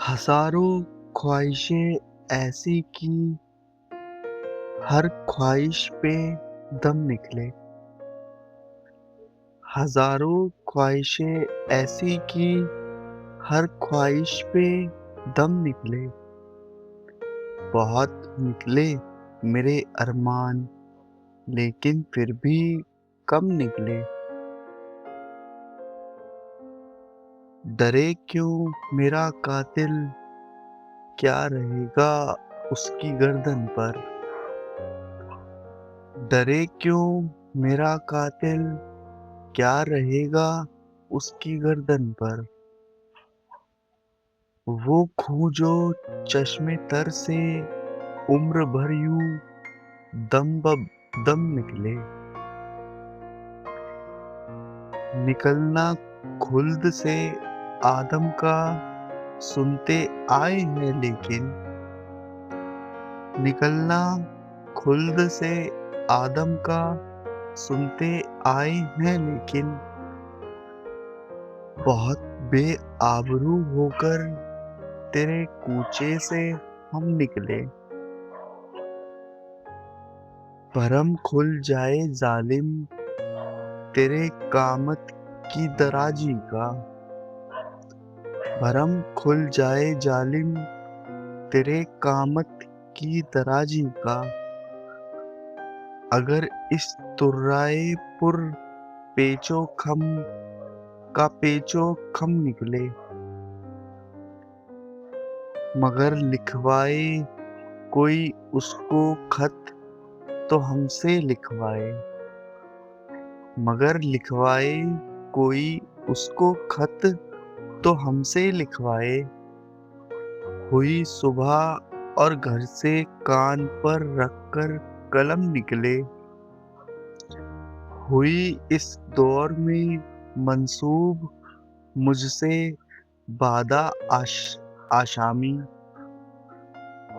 हज़ारों ख्वाहिशें ऐसी कि हर ख्वाहिश पे दम निकले। हज़ारों ख्वाहिशें ऐसी कि हर ख्वाहिश पे दम निकले। बहुत निकले मेरे अरमान, लेकिन फिर भी कम निकले। डरे क्यों मेरा कातिल, क्या रहेगा उसकी गर्दन पर। डरे क्यों मेरा कातिल, क्या रहेगा उसकी गर्दन पर। वो खूह जो चश्मे तर से उम्र भर यूं दम ब दम निकले। निकलना खुल्द से आदम का सुनते आए हैं लेकिन। निकलना खुल्द से आदम का सुनते आए हैं लेकिन। बहुत बेआबरू होकर तेरे कूचे से हम निकले। भरम खुल जाए जालिम तेरे कामत की दराजी का। भरम खुल जाए जालिम तेरे कामत की दराजी का। अगर इस तुर्राए पुर पेचो खम का पेचो खम निकले। मगर लिखवाए कोई उसको खत तो हमसे लिखवाए। मगर लिखवाए कोई उसको खत तो हमसे लिखवाए। हुई सुबह और घर से कान पर रखकर कलम निकले। हुई इस दौर में मंसूब मुझसे बादा आशामी।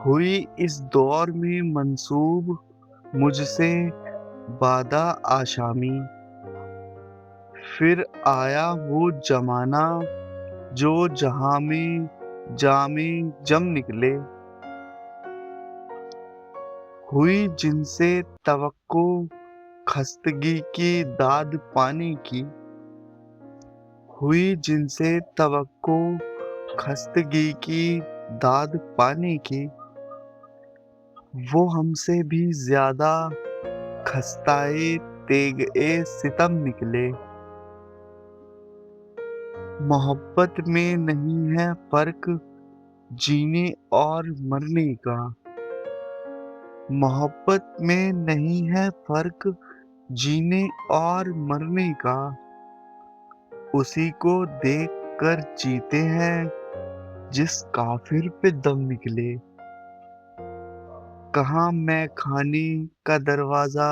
हुई इस दौर में मंसूब मुझसे बादा आशामी। फिर आया वो जमाना जो जहां में जामे जम निकले। हुई जिनसे तवक्को खस्तगी की दाद पाने की। हुई जिनसे तवक्को खस्तगी की दाद पाने की। वो हमसे भी ज्यादा खस्ताए तेगे सितम निकले। मोहब्बत में नहीं है फर्क जीने और मरने का। मोहब्बत में नहीं है फर्क जीने और मरने का। उसी को देख कर जीते हैं जिस काफिर पे दम निकले। कहाँ मैं खाने का दरवाजा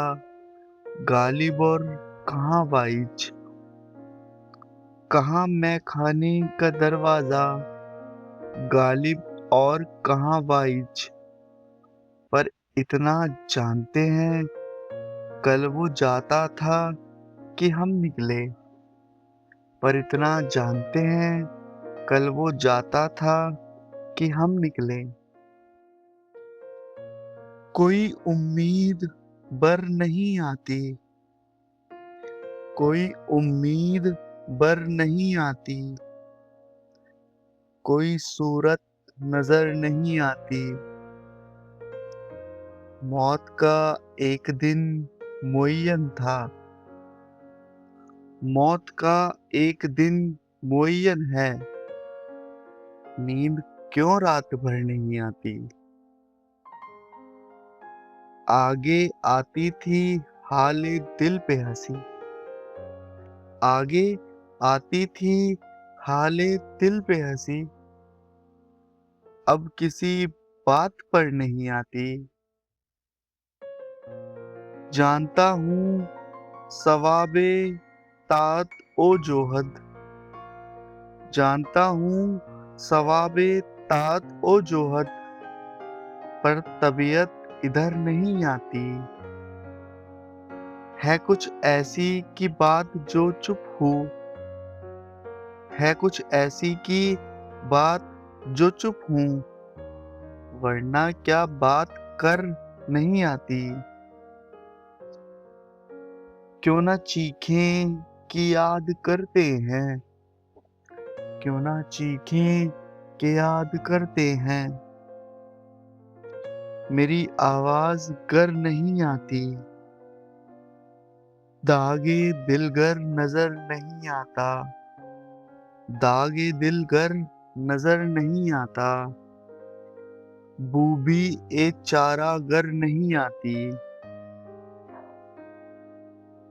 गालिब और कहाँ वाइज। कहाँ मैं खाने का दरवाजा गालिब और कहाँ वाइज। पर इतना जानते हैं कल वो जाता था कि हम निकले। पर इतना जानते हैं कल वो जाता था कि हम निकले। कोई उम्मीद बर नहीं आती। कोई उम्मीद बर नहीं आती। कोई सूरत नजर नहीं आती। मौत का एक दिन मुअय्यन था। मौत का एक दिन मुअय्यन है। नींद क्यों रात भर नहीं आती। आगे आती थी हाले दिल पे हंसी। आगे आती थी हाले दिल पे हंसी। अब किसी बात पर नहीं आती। जानता हूँ सवाबे तात ओ जोहद। जानता हूँ सवाबे तात ओ जोहद। पर तबीयत इधर नहीं आती। है कुछ ऐसी की बात जो चुप हो। है कुछ ऐसी की बात जो चुप हूँ, वरना क्या बात कर नहीं आती। क्यों ना चीखें कि याद करते हैं, क्यों ना चीखें कि याद करते हैं। मेरी आवाज गर नहीं आती, दागे दिल गर नजर नहीं आता, दागे दिल गर नजर नहीं आता। बूबी एक चारा गर नहीं आती।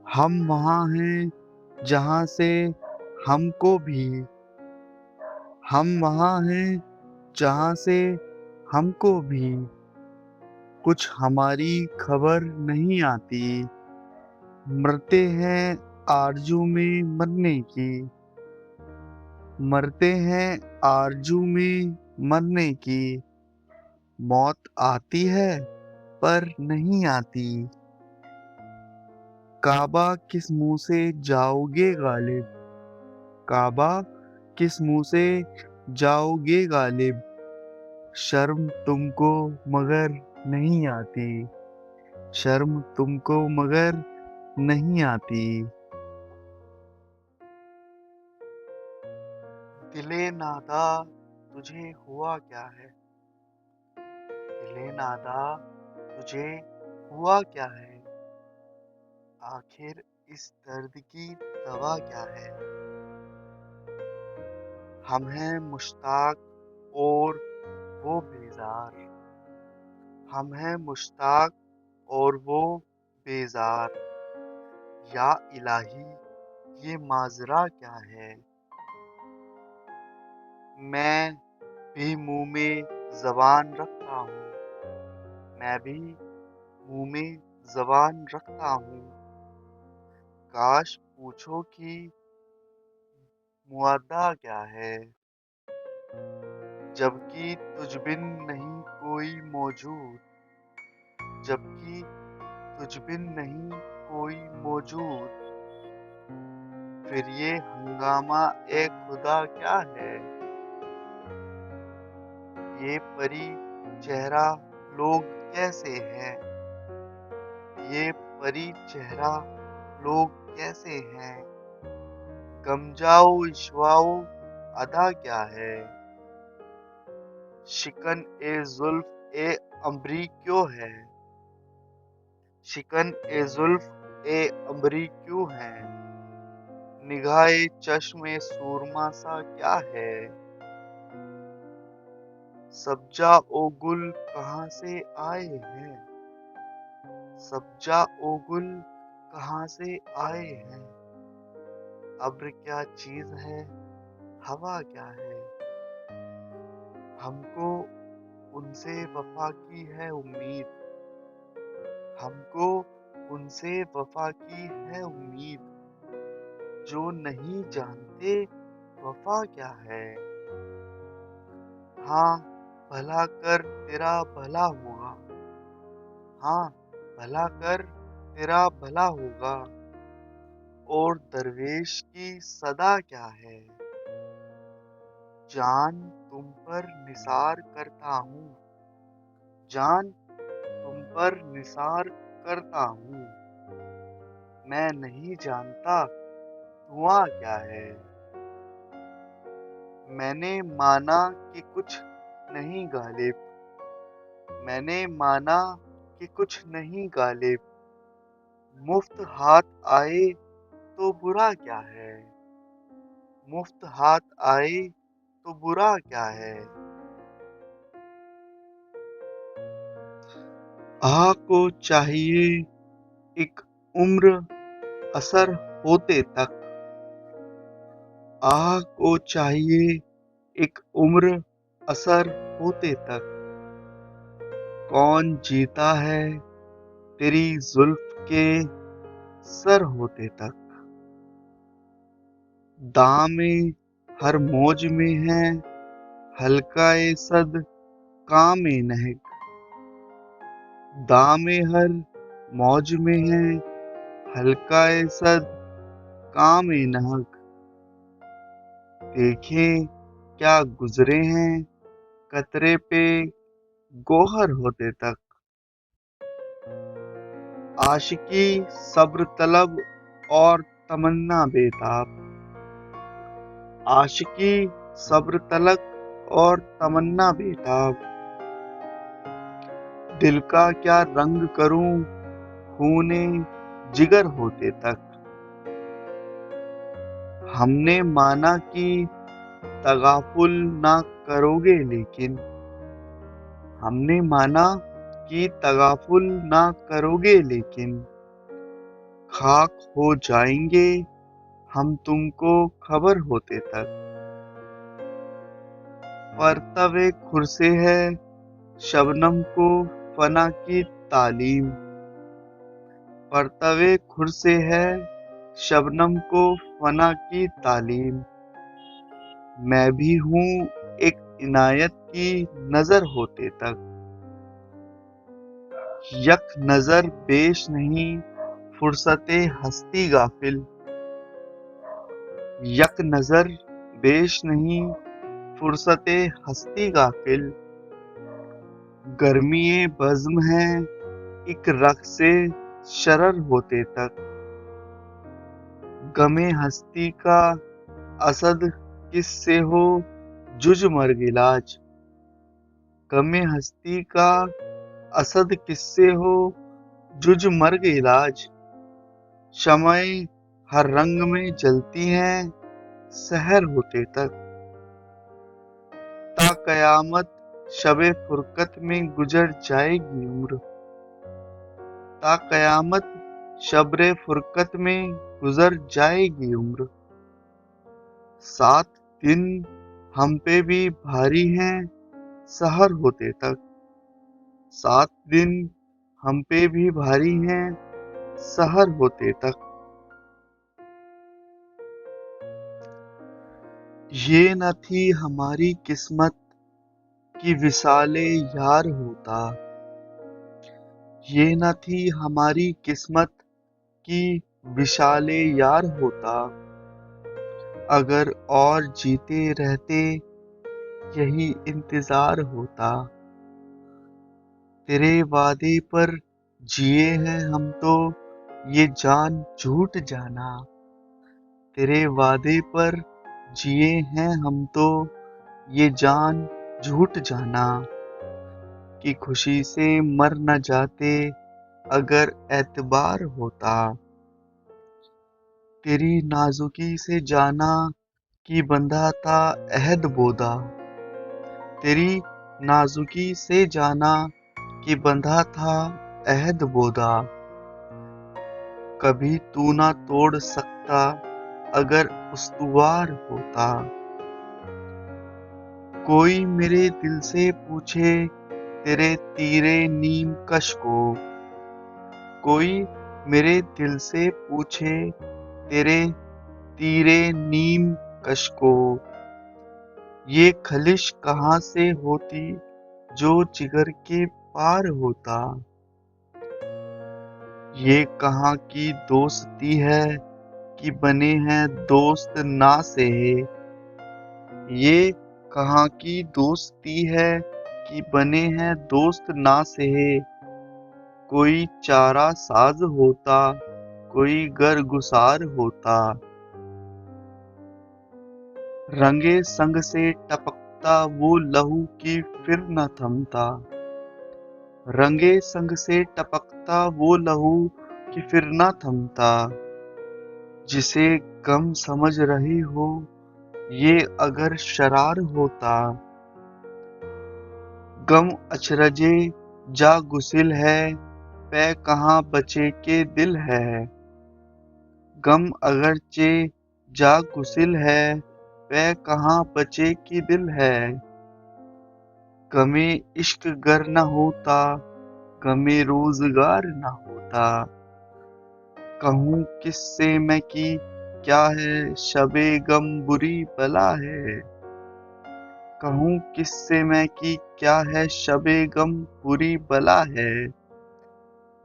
हम वहाँ हैं जहाँ से हमको भी, हम वहाँ हैं जहाँ से हमको भी कुछ हमारी खबर नहीं आती। मरते हैं आरज़ू में मरने की, मरते हैं आरज़ू में मरने की। मौत आती है पर नहीं आती। काबा किस मुँह से जाओगे गालिब, काबा किस मुँह से जाओगे गालिब। शर्म तुमको मगर नहीं आती, शर्म तुमको मगर नहीं आती। दिले नादा तुझे हुआ क्या है, दिले नादा तुझे हुआ क्या है। आखिर इस दर्द की दवा क्या है। हम हैं मुश्ताक और वो बेजार, हम हैं मुश्ताक और वो बेजार। या इलाही ये माजरा क्या है। मैं भी मुंह में जबान रखता हूँ, मैं भी मुंह में जबान रखता हूँ। काश पूछो कि मुआदा क्या है। जबकि तुझ बिन नहीं कोई मौजूद, जबकि तुझ बिन नहीं कोई मौजूद। फिर ये हंगामा ए खुदा क्या है। ये परी चेहरा लोग कैसे हैं, ये परी चेहरा लोग कैसे हैं। गम जाओ इश्वाओ अदा क्या है। शिकन ए जुल्फ ए अम्बरी क्यों है, शिकन ए जुल्फ ए अम्बरी क्यों है। निगाहे चश्मे सूरमा सा क्या है। सब्जा ओ गुल कहाँ से आए हैं, सब्जा ओ गुल कहाँ से आए हैं। अब्र क्या चीज है, हवा क्या है। हमको उनसे वफा की है उम्मीद, हमको उनसे वफा की है उम्मीद। जो नहीं जानते वफा क्या है। हाँ भला कर तेरा भला होगा, हाँ भला कर तेरा भला होगा। और दरवेश की सदा क्या है। जान तुम पर निसार करता हूँ, जान तुम पर निसार करता हूँ। मैं नहीं जानता धुआं क्या है। मैंने माना कि कुछ नहीं गालिब, मैंने माना कि कुछ नहीं गालिब। मुफ्त हाथ आए तो बुरा क्या है, मुफ्त हाथ आए तो बुरा क्या है। आह को चाहिए एक उम्र असर होते तक, आह को चाहिए एक उम्र असर होते तक। कौन जीता है तेरी जुल्फ के सर होते तक। दामे हर मौज में है हल्का-ए सद कामे नहक। दामे हर मौज में है हल्का-ए सद कामे नहक। देखें क्या गुजरे हैं कतरे पे गोहर होते तक। आशिकी सब्र तलब और तमन्ना बेताब। आशिकी सब्र तलब और तमन्ना बेताब। दिल का क्या रंग करूं खूने जिगर होते तक। हमने माना कि तगाफुल ना करोगे लेकिन। हमने माना कि तगाफुल ना करोगे लेकिन। खाक हो जाएंगे हम तुमको खबर होते तक। परतवे खुर से है शबनम को फना की तालीम। परतवे खुर से है शबनम को फना की तालीम। मैं भी हूँ एक इनायत की नजर होते तक। यक नजर पेश नहीं फुर्सते हस्ती गाफिल। यक नजर पेश नहीं फुर्सते हस्ती गाफिल। गर्मीए बज़्म है एक रक़्से शरर होते तक। गमे हस्ती का असद किससे हो जुज मर्ग इलाज। गमे हस्ती का असद किससे हो जुज मर्ग इलाज। शमए हर रंग में जलती हैं सहर होते तक। ता कयामत शबे फुरकत में गुजर जाएगी उम्र। ता कयामत शब्रे फुरकत में गुजर जाएगी उम्र। 7 दिन हम पे भी भारी हैं सहर होते तक। 7 दिन हम पे भी भारी हैं सहर होते तक। ये न थी हमारी किस्मत कि विसाले यार होता। ये न थी हमारी किस्मत कि विशाले यार होता। अगर और जीते रहते यही इंतजार होता। तेरे वादे पर जिए हैं हम तो ये जान झूठ जाना। तेरे वादे पर जिए हैं हम तो ये जान झूठ जाना। कि खुशी से मर न जाते अगर एतबार होता। तेरी नाजुकी से जाना कि बंधा था अहद बोदा। तेरी नाजुकी से जाना कि बंधा था अहद बोदा। कभी तू ना तोड़ सकता अगर उस्तुवार होता। कोई मेरे दिल से पूछे तेरे तीरे नीम कश को। कोई मेरे दिल से पूछे तेरे तीरे नीम कश को। ये खलिश कहाँ से होती जो जिगर के पार होता। ये कहाँ की दोस्ती है कि बने हैं दोस्त ना से। ये कहाँ की दोस्ती है कि बने हैं दोस्त ना से। कोई चारा साज होता कोई गर गुसार होता। रंगे संग से टपकता वो लहू की फिर न थमता। रंगे संग से टपकता वो लहू कि फिर न थमता। जिसे गम समझ रही हो ये अगर शरार होता। गम अचरजे जा गुसिल है पै कहाँ बचे के दिल है। गम अगरचे जा गुसिल है पै कहाँ बचे की दिल है। गमे इश्क गर न होता गमे रोजगार न होता। कहूँ किससे मैं कि क्या है शबे गम बुरी बला है। कहूँ किससे मैं कि क्या है शबे गम बुरी बला है।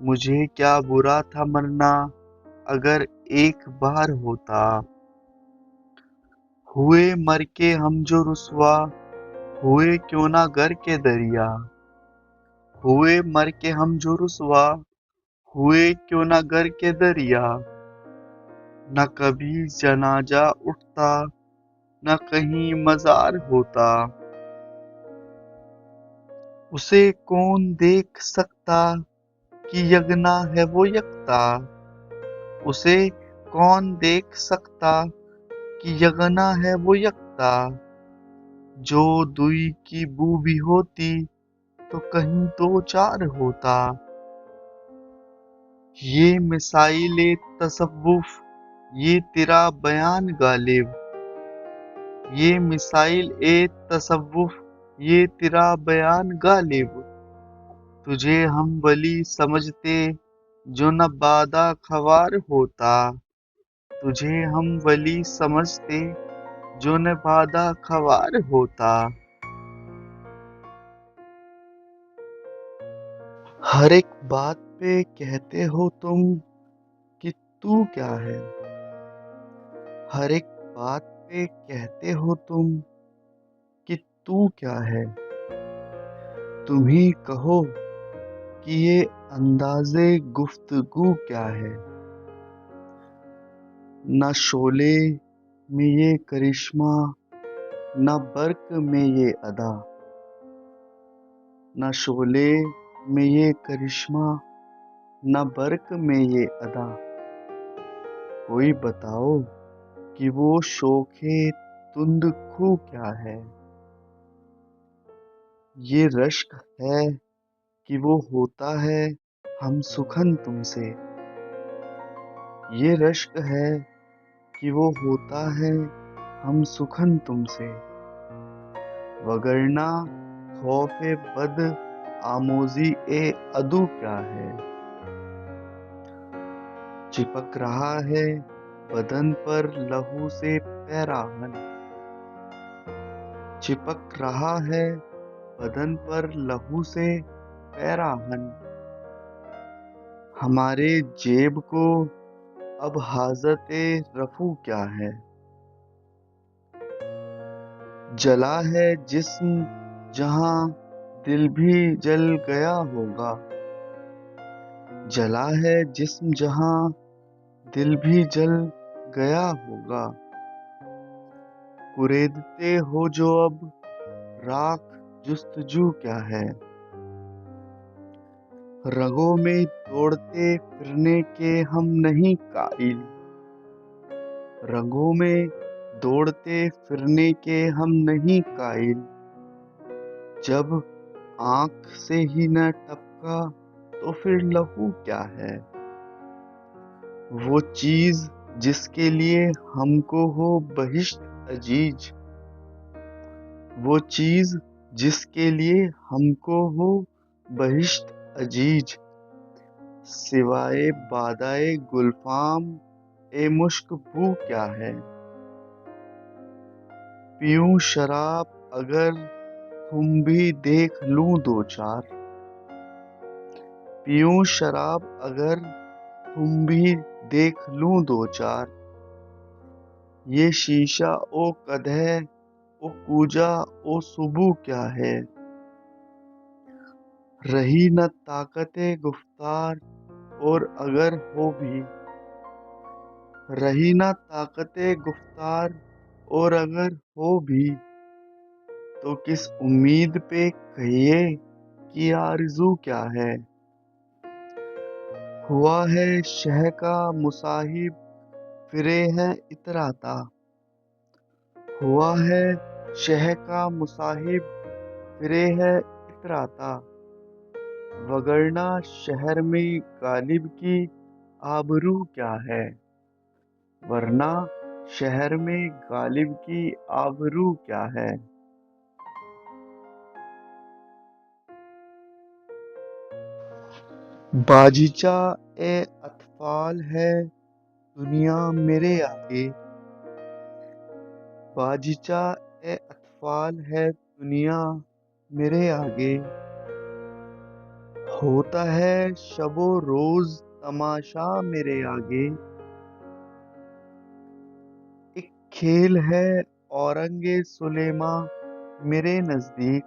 मुझे क्या बुरा था मरना अगर एक बार होता। हुए मर के हम जो रुसवा हुए क्यों ना गर के दरिया, हुए मर के हम जो रुसवा, हुए क्यों ना गर के दरिया, न कभी जनाजा उठता, न कहीं मजार होता। उसे कौन देख सकता कि यगना है वो यकता, उसे कौन देख सकता कि यगना है वो यकता। जो दुई की बू भी होती तो कहीं दो चार होता। ये मिसाइले तसव्वुफ, ये तेरा बयान गालिब, ये मिसाइल ए तसव्वुफ, ये तेरा बयान गालिब। तुझे हम वली समझते जो न बादा खवार होता, तुझे हम वली समझते जो न बादा खवार होता। हर एक बात पे कहते हो तुम कि तू क्या है, हर एक बात पे कहते हो तुम कि तू क्या है। तुम ही कहो कि ये अंदाज़े गुफ्तगू क्या है। न शोले में ये करिश्मा, न बर्क में ये अदा, न शोले में ये करिश्मा, न बर्क में ये अदा। कोई बताओ कि वो शोखे तुंद खू क्या है। ये रश्क है कि वो होता है हम सुखन तुमसे, ये रश्क है कि वो होता है हम सुखन तुमसे। वगरना खौफे बद आमोजी ए अदू क्या है। चिपक रहा है बदन पर लहू से पैराहन, चिपक रहा है बदन पर लहू से पैराहन। हमारे जेब को अब हाजते रफू क्या है। जला है जिस्म जहां दिल भी जल गया होगा, जला है जिस्म जहां दिल भी जल गया होगा। कुरेदते हो जो अब राख जुस्तजू क्या है। रगों में दौड़ते फिरने के हम नहीं काइल, रंगों में दौड़ते फिरने के हम नहीं काइल। जब आंख से ही न टपका तो फिर लहू क्या है। वो चीज जिसके लिए हमको हो बहिश्त अजीज, वो चीज जिसके लिए हमको हो बहिश्त अजीज। सिवाय बादाए गुलफाम ए मुश्क बू क्या है। पीऊं शराब अगर तुम भी देख लूं दो चार, पीऊं शराब अगर तुम भी देख लूं दो चार। ये शीशा ओ कदह ओ कूजा ओ सुबू क्या है। रही न ताकते गुफ्तार और अगर हो भी, रही न ताकते गुफ्तार और अगर हो भी। तो किस उम्मीद पे कहिए कि आरज़ू क्या है। हुआ है शह का मुसाहिब फिरे है इतराता, हुआ है शह का मुसाहिब फिरे है इतराता। वगरना शहर में गालिब की आबरू क्या है, वरना शहर में गालिब की आबरू क्या है। बाजीचा ए अतफाल है दुनिया मेरे आगे, बाजीचा ए अतफाल है दुनिया मेरे आगे। होता है शबो रोज तमाशा मेरे आगे। एक खेल है औरंगे सुलेमा मेरे नजदीक।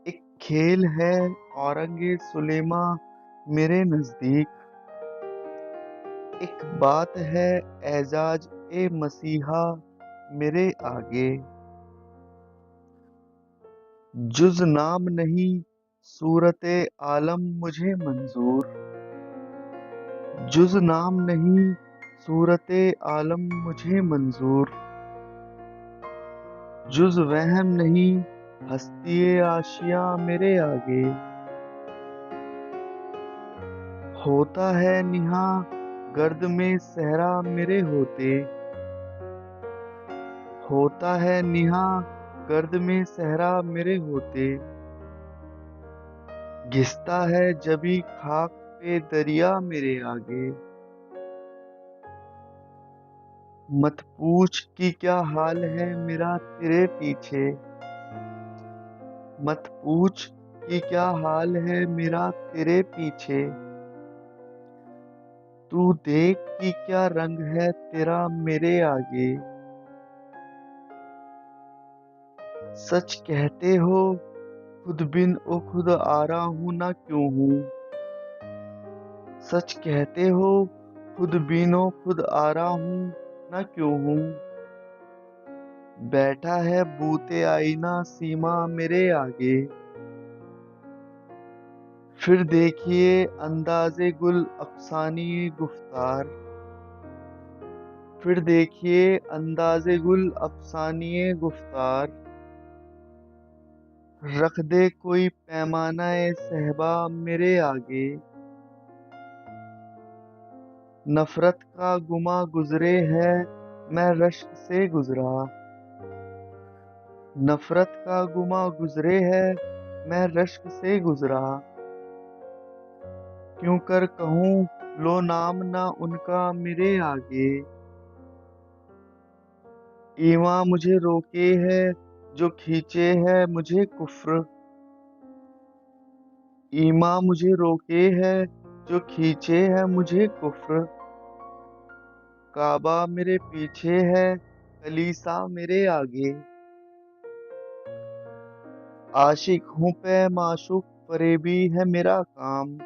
एक खेल है औरंगे सुलेमा मेरे नजदीक। एक बात है एजाज ए मसीहा मेरे आगे। जुज नाम नहीं सूरते आलम मुझे मंजूर। जुज नाम नहीं सूरते आलम मुझे मंजूर। जुज वहम नहीं हस्ती आशिया मेरे आगे। होता है निहा गर्द में सहरा मेरे होते। होता है निहा गर्द में सहरा मेरे होते। घिसता है जबी खाक पे दरिया मेरे आगे। मत पूछ कि क्या हाल है मेरा तेरे पीछे। मत पूछ कि क्या हाल है मेरा तेरे पीछे। तू देख कि क्या रंग है तेरा मेरे आगे। सच कहते हो खुद बिन ओ खुद आरा हूं ना क्यों हूं। सच कहते हो खुद बिनो खुद आरा हूं ना क्यों हूं। बैठा है बूते आईना सीमा मेरे आगे। फिर देखिए अंदाज़े गुल अफसानी गुफ्तार। फिर देखिए अंदाज़े गुल अफसानी गुफ्तार। रख दे कोई पैमाना ए सहबा मेरे आगे। नफरत का गुमा गुजरे है मैं रश्क से गुजरा। नफरत का गुमा गुजरे है मैं रश्क से गुजरा। क्यों कर कहूँ लो नाम ना उनका मेरे आगे। ईमा मुझे रोके है जो खींचे है मुझे कुफ्र। ईमा मुझे रोके है जो खींचे है मुझे कुफ्र। काबा मेरे पीछे है कलीसा मेरे आगे। आशिक हूँ पे माशूक फरेबी है मेरा काम।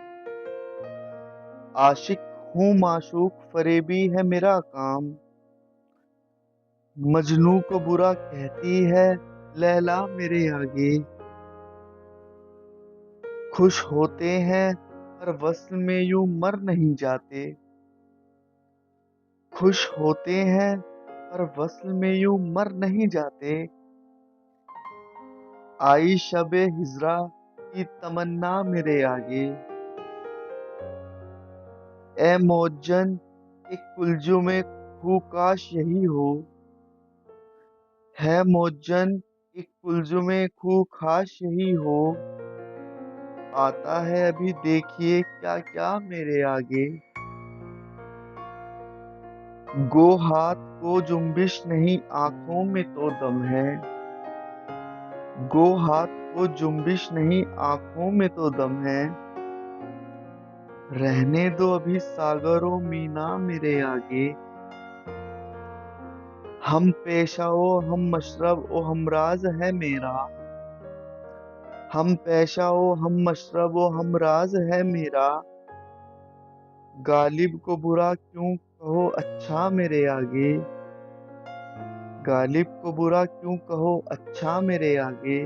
आशिक हूँ माशूक फरेबी है मेरा काम। मजनू को बुरा कहती है लैला मेरे आगे। खुश होते हैं पर वस्ल में यूं मर नहीं जाते। खुश होते हैं पर वस्ल में यूं मर नहीं जाते। आई शबे हिजरा की तमन्ना मेरे आगे। ए मौजन एक कुलजू में खू काश यही हो। है मौजन एक कुलजू में खू खाश यही हो। आता है अभी देखिए क्या क्या मेरे आगे। गो हाथ को जुम्बिश नहीं आंखों में तो दम है। गो हाथ को जुम्बिश नहीं आंखों में तो दम है। रहने दो अभी सागरों मीना मेरे आगे। हम पेशा ओ हम मशरब ओ हमराज है मेरा। हम पेशा ओ हम मशरब ओ हमराज है मेरा। गालिब को बुरा क्यों कहो अच्छा मेरे आगे। गालिब को बुरा क्यों कहो अच्छा मेरे आगे।